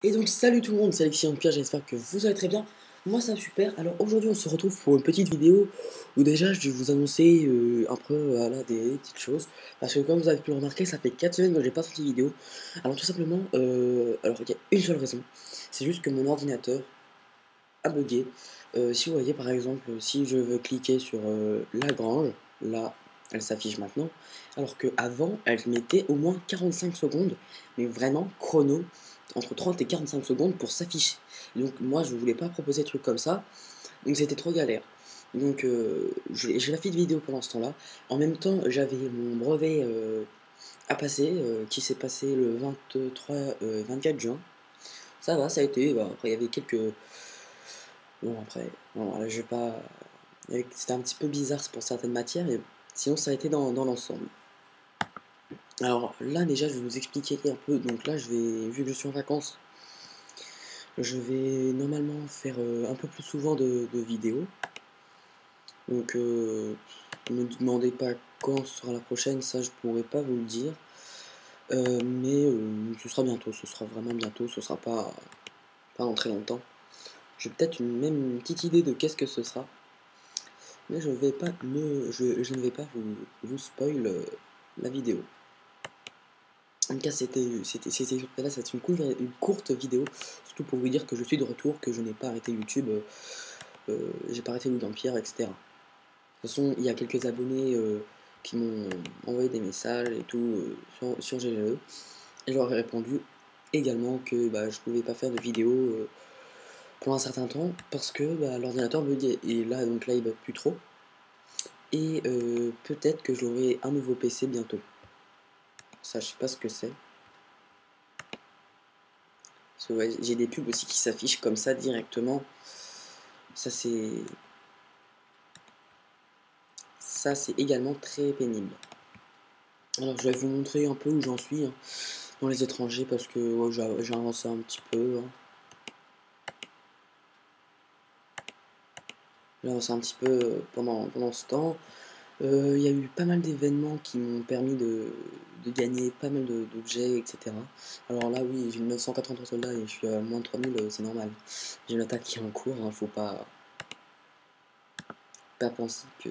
Et donc salut tout le monde, c'est Alexis Pierre, j'espère que vous allez très bien. Moi ça va super. Alors aujourd'hui on se retrouve pour une petite vidéo où déjà je vais vous annoncer un peu voilà, des petites choses. Parce que comme vous avez pu le remarquer, ça fait 4 semaines que j'ai pas sorti de vidéo. Alors tout simplement, alors il y a une seule raison. C'est juste que mon ordinateur a bugué. Si vous voyez par exemple, si je veux cliquer sur Lagrange, là elle s'affiche maintenant. Alors qu'avant elle mettait au moins 45 secondes, mais vraiment chrono entre 30 et 45 secondes pour s'afficher. Donc moi je voulais pas proposer des trucs comme ça, donc c'était trop galère. Donc j'ai pas fait de vidéo pendant ce temps-là. En même temps j'avais mon brevet à passer, qui s'est passé le 24 juin. Ça va, ça a été, bah, après il y avait quelques... Bon après, bon, là, je vais pas... C'était un petit peu bizarre pour certaines matières, mais sinon ça a été dans l'ensemble. Alors là déjà je vais vous expliquer un peu, donc là je vais, vu que je suis en vacances, je vais normalement faire un peu plus souvent de vidéos. Donc ne me demandez pas quand sera la prochaine, ça je pourrais pas vous le dire. Mais ce sera bientôt, ce sera vraiment bientôt, ce sera pas dans très longtemps. J'ai peut-être même une petite idée de qu'est-ce que ce sera. Mais je ne vais pas vous spoil la vidéo. En tout cas, là, c'est une courte vidéo, surtout pour vous dire que je suis de retour, que je n'ai pas arrêté YouTube, j'ai pas arrêté Louis-Dampierre, etc. De toute façon, il y a quelques abonnés qui m'ont envoyé des messages et tout sur GGE, et je leur ai répondu également que bah, je pouvais pas faire de vidéo pour un certain temps parce que bah, l'ordinateur buguait, et là, donc là, il bug plus trop, et peut-être que j'aurai un nouveau PC bientôt. Ça, je sais pas ce que c'est. Parce que, ouais, j'ai des pubs aussi qui s'affichent comme ça directement. Ça c'est également très pénible. Alors je vais vous montrer un peu où j'en suis hein, dans les étrangers parce que ouais, j'ai avancé un petit peu. Hein. J'ai avancé un petit peu pendant ce temps. Il y a eu pas mal d'événements qui m'ont permis de gagner pas mal d'objets, etc. Alors là oui, j'ai 983 soldats et je suis à moins de 3000, c'est normal. J'ai une attaque qui est en cours, hein, faut pas penser que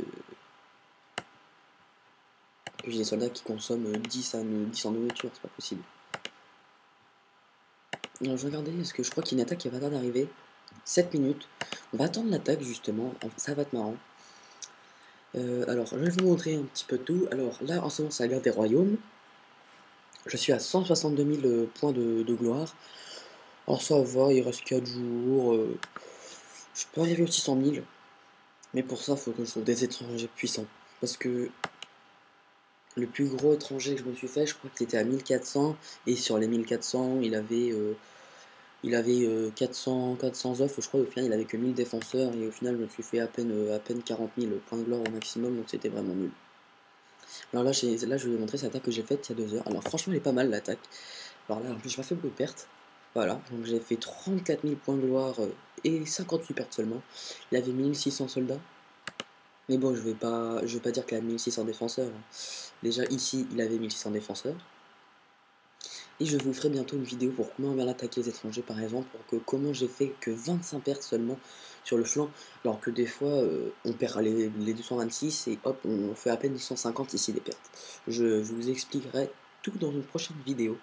j'ai des soldats qui consomment 10 en nourriture, c'est pas possible. Alors je regardais, parce que je crois qu'il y a une attaque qui va pas tarder d'arriver. 7 minutes. On va attendre l'attaque justement, ça va être marrant. Alors je vais vous montrer un petit peu tout. Alors là en ce moment c'est la guerre des royaumes. Je suis à 162 000 points de gloire. Alors ça va, il reste 4 jours. Je peux arriver aux 600 000. Mais pour ça il faut que je trouve des étrangers puissants. Parce que le plus gros étranger que je me suis fait, je crois qu'il était à 1400. Et sur les 1400, il avait 400 œufs, je crois, au final il avait que 1000 défenseurs, et au final je me suis fait à peine 40 000 points de gloire au maximum, donc c'était vraiment nul. Alors là, là je vais vous montrer cette attaque que j'ai faite il y a 2 heures. Alors franchement elle est pas mal l'attaque. Alors là en plus j'ai pas fait beaucoup de pertes. Voilà, donc j'ai fait 34 000 points de gloire et 58 pertes seulement. Il avait 1600 soldats. Mais bon, je vais pas dire qu'il a 1600 défenseurs. Hein. Déjà ici il avait 1600 défenseurs. Et je vous ferai bientôt une vidéo pour comment bien attaquer les étrangers par exemple, pour que comment j'ai fait que 25 pertes seulement sur le flanc, alors que des fois on perd les 226 et hop on fait à peine 250 ici des pertes. Je vous expliquerai tout dans une prochaine vidéo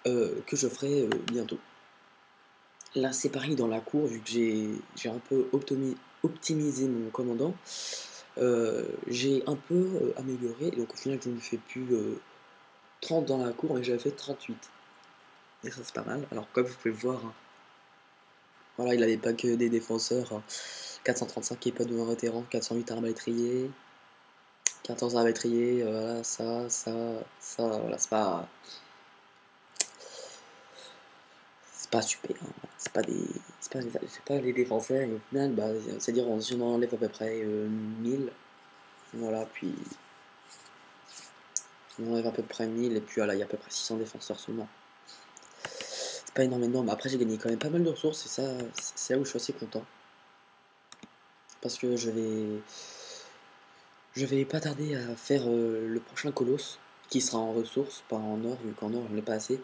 que je ferai bientôt. Là c'est pareil dans la cour, vu que j'ai un peu optimisé mon commandant, j'ai un peu amélioré, donc au final je ne fais plus 30 dans la cour, mais j'avais fait 38. Et ça c'est pas mal. Alors comme vous pouvez le voir, hein, voilà, il avait pas que des défenseurs. Hein. 435 épées de vétéran, 408 arbalétriers, 14 arbalétriers, voilà, voilà, c'est pas super. Hein. C'est pas les défenseurs. Et au final, bah, c'est-à-dire on enlève à peu près 1000. Voilà, puis on enlève à peu près 1000 et puis voilà, il y a à peu près 600 défenseurs seulement. C'est pas énormément, mais après j'ai gagné quand même pas mal de ressources et ça, c'est là où je suis assez content. Parce que je vais pas tarder à faire le prochain colosse. qui sera en ressources, pas en or, vu qu'en or j'en ai pas assez,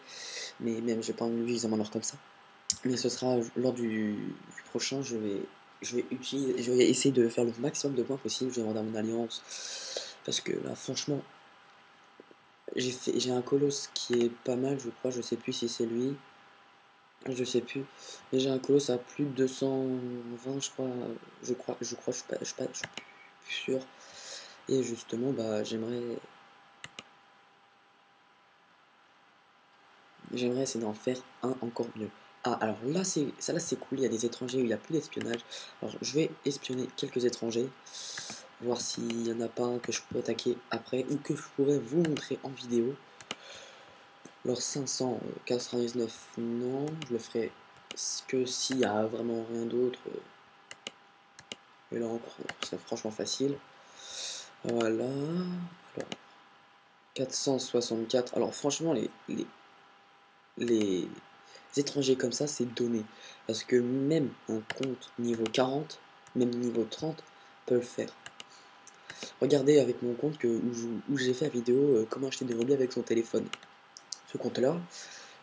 mais même j'ai pas envie d'utiliser mon or comme ça. Mais ce sera lors du prochain, je vais essayer de faire le maximum de points possible, je vais demander à mon alliance, parce que là franchement, j'ai un colosse qui est pas mal, je crois, je sais plus si c'est lui, je sais plus, mais j'ai un colosse à plus de 220, je crois, je suis plus sûr, et justement, bah, j'aimerais essayer d'en faire un encore mieux. Ah, alors là, ça là, c'est cool, il y a des étrangers où il n'y a plus d'espionnage. Alors, je vais espionner quelques étrangers, voir s'il n'y en a pas un que je peux attaquer après, ou que je pourrais vous montrer en vidéo. Alors, 599, non, je le ferai que s'il n'y a vraiment rien d'autre. Et là encore, c'est franchement facile. Voilà. Alors, 464. Alors, franchement, les étrangers comme ça, c'est donné. Parce que même un compte niveau 40, même niveau 30, peut le faire. Regardez avec mon compte où j'ai fait la vidéo comment acheter des rebelles avec son téléphone. Ce compte-là,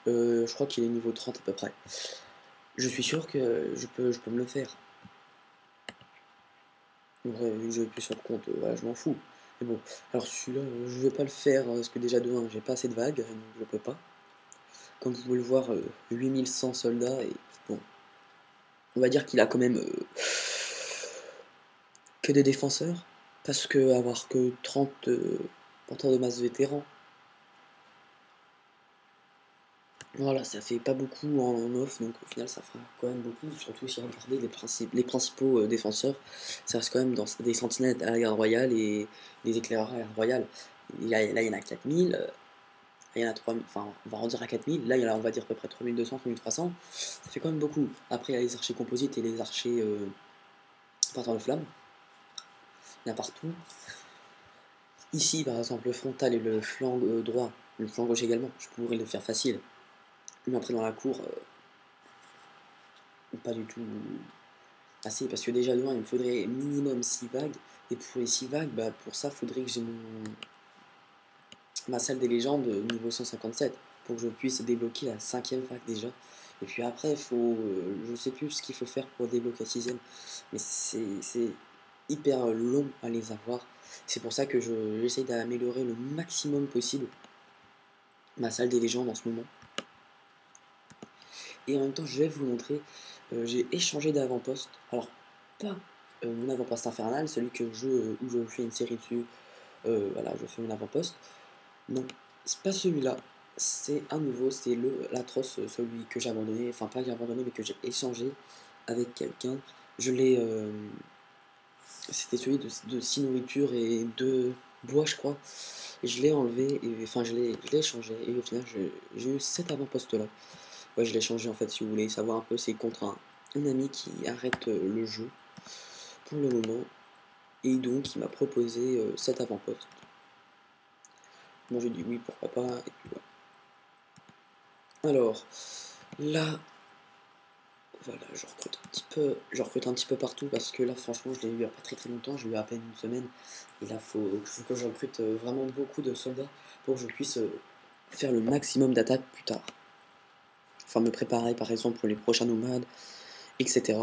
je crois qu'il est niveau 30 à peu près. Je suis sûr que je peux me le faire. Vrai, vu que je vais plus sur le compte, voilà, je m'en fous. Mais bon, alors celui-là, je vais pas le faire, parce que déjà de 1, j'ai pas assez de vagues, donc je peux pas. Comme vous pouvez le voir, 8100 soldats, et bon, on va dire qu'il a quand même que des défenseurs, parce que avoir que 30 porteurs de masse vétérans, voilà, ça fait pas beaucoup en off, donc au final ça fera quand même beaucoup, surtout si vous regardez les principaux défenseurs, ça reste quand même dans des sentinelles à la garde royale et des éclaireurs à la garde royale. Là, il y en a 4000, il y en a 3000, enfin on va rendir à 4000, là il y en a on va dire à peu près 3200, 3300, ça fait quand même beaucoup. Après il y a les archers composites et les archers porteurs de flammes, il y en a partout. Ici par exemple le frontal et le flanc droit, le flanc gauche également, je pourrais le faire facile. Mais après dans la cour, pas du tout assez, parce que déjà de 1, il me faudrait minimum 6 vagues, et pour les 6 vagues, bah, pour ça, il faudrait que j'ai ma salle des légendes niveau 157, pour que je puisse débloquer la 5ème vague déjà. Et puis après, je sais plus ce qu'il faut faire pour débloquer la 6ème, mais c'est hyper long à les avoir. C'est pour ça que j'essaye d'améliorer le maximum possible ma salle des légendes en ce moment. Et en même temps, je vais vous montrer, j'ai échangé d'avant-poste. Alors, pas mon avant-poste infernal, celui où je fais une série dessus, voilà, je fais mon avant-poste. Non, c'est pas celui-là, c'est un nouveau, c'est l'Atroce, celui que j'ai abandonné, enfin pas que j'ai abandonné, mais que j'ai échangé avec quelqu'un. Je l'ai, c'était celui de 6 nourritures et 2 bois, je crois. Et je l'ai enlevé, et, enfin je l'ai échangé, et au final, j'ai eu cet avant-poste-là. Ouais, je l'ai changé en fait, si vous voulez savoir un peu, c'est contre un ami qui arrête le jeu pour le moment, et donc il m'a proposé cet avant-poste. Moi j'ai dit oui, pourquoi pas, et puis voilà. Alors, là, voilà, je recrute un petit peu partout, parce que là, franchement, je l'ai eu il y a pas très très longtemps, j'ai eu à peine une semaine, et là, faut que je recrute vraiment beaucoup de soldats pour que je puisse faire le maximum d'attaques plus tard. Enfin, me préparer par exemple pour les prochains nomades, etc.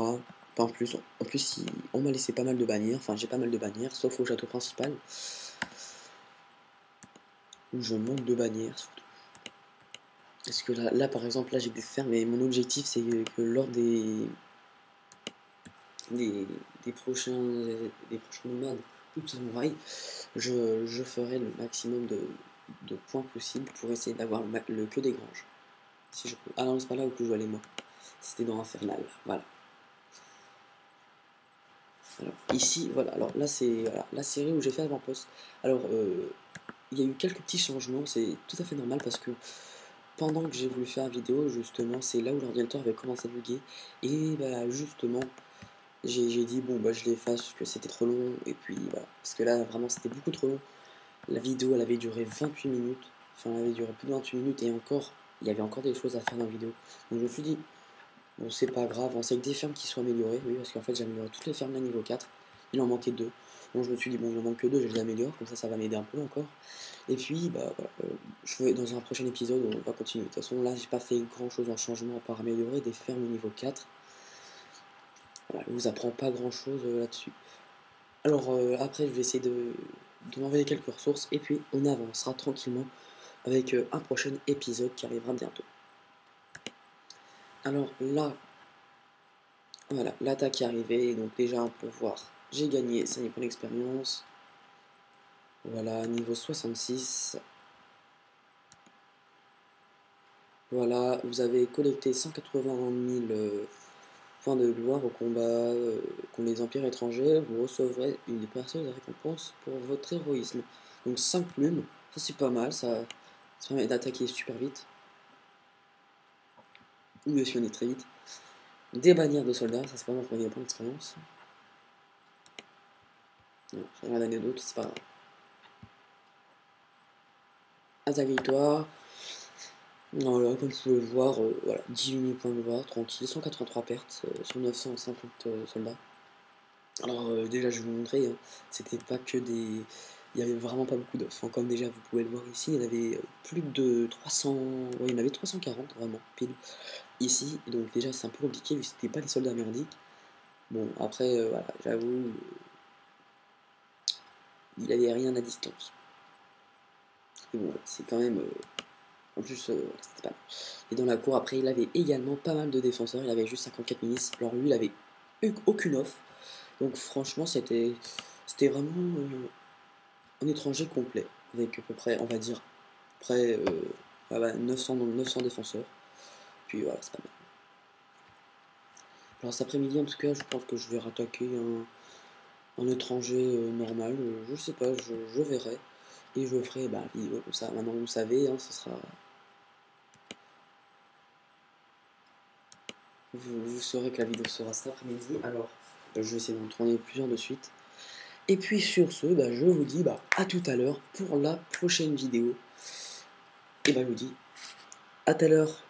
En plus on m'a laissé pas mal de bannières, enfin j'ai pas mal de bannières, sauf au château principal, où je manque de bannières surtout. Parce que là par exemple, là j'ai des fermes, mais mon objectif c'est que lors des, des prochains nomades ou de samouraï, je ferai le maximum de points possibles pour essayer d'avoir le queue des granges. Si je peux. Ah non, c'est pas là où je dois aller moi. C'était dans Infernal, voilà. Alors, ici, voilà, alors là c'est voilà, la série où j'ai fait avant-poste. Alors, il y a eu quelques petits changements, c'est tout à fait normal parce que pendant que j'ai voulu faire la vidéo, justement, c'est là où l'ordinateur avait commencé à bugger. Et bah, justement, j'ai dit, bon, bah, je l'efface parce que c'était trop long. Et puis, voilà, parce que là, vraiment, c'était beaucoup trop long. La vidéo, elle avait duré 28 minutes. Enfin, elle avait duré plus de 28 minutes et encore, il y avait encore des choses à faire dans la vidéo. Donc, je me suis dit, bon, c'est pas grave, on sait que des fermes qui sont améliorées, oui, parce qu'en fait, j'ai amélioré toutes les fermes à niveau 4. Il en manquait 2. Bon, je me suis dit, bon, il en manque que deux, je les améliore, comme ça va m'aider un peu encore. Et puis, bah, voilà, je vais, dans un prochain épisode, on va continuer. De toute façon, là, j'ai pas fait grand chose en changement à part améliorer des fermes au niveau 4. Voilà, je vous apprends pas grand chose là-dessus. Alors, après, je vais essayer de m'envoyer quelques ressources, et puis on avancera tranquillement avec un prochain épisode qui arrivera bientôt. Alors là, voilà, l'attaque est arrivée, donc déjà on peut voir, j'ai gagné 5 points d'expérience. Voilà, niveau 66. Voilà, vous avez collecté 180 000 points de gloire au combat contre les empires étrangers. Vous recevrez une précieuse récompense pour votre héroïsme. Donc 5 plumes, ça c'est pas mal, ça permet d'attaquer super vite. Ou de spionner très vite. Des bannières de soldats, ça c'est pas mal pour gagner des points d'expérience. Non, j'ai rien donné d'autre, c'est pas grave. Attaque victoire. Voilà, comme vous pouvez le voir, voilà, 18 000 points de gloire, tranquille, 183 pertes sur 950 soldats. Alors déjà je vais vous montrer, hein, c'était pas que des... Il y avait vraiment pas beaucoup d'offres, hein. Comme déjà vous pouvez le voir ici, il y en avait plus de 300... Ouais, il y en avait 340 vraiment, pile, ici. Donc déjà c'est un peu compliqué vu que c'était pas des soldats merdiques. Bon après, voilà, j'avoue, il avait rien à distance. Et bon, c'est quand même... en plus, c'était pas mal. Et dans la cour, après, il avait également pas mal de défenseurs. Il avait juste 54 ministres. Alors lui, il avait aucune offre. Donc franchement, c'était vraiment un étranger complet. Avec à peu près, on va dire, près 900 défenseurs. Puis voilà, c'est pas mal. Alors cet après-midi, en tout cas, je pense que je vais rattaquer un étranger normal. Je sais pas, je verrai. Et je ferai bah, vidéo comme ça. Maintenant, vous savez, hein, ce sera... Vous saurez que la vidéo sera cet après-midi. Alors, je vais essayer d'en tourner plusieurs de suite. Et puis sur ce, bah, je vous dis à tout à l'heure pour la prochaine vidéo. Et bah, je vous dis à tout à l'heure.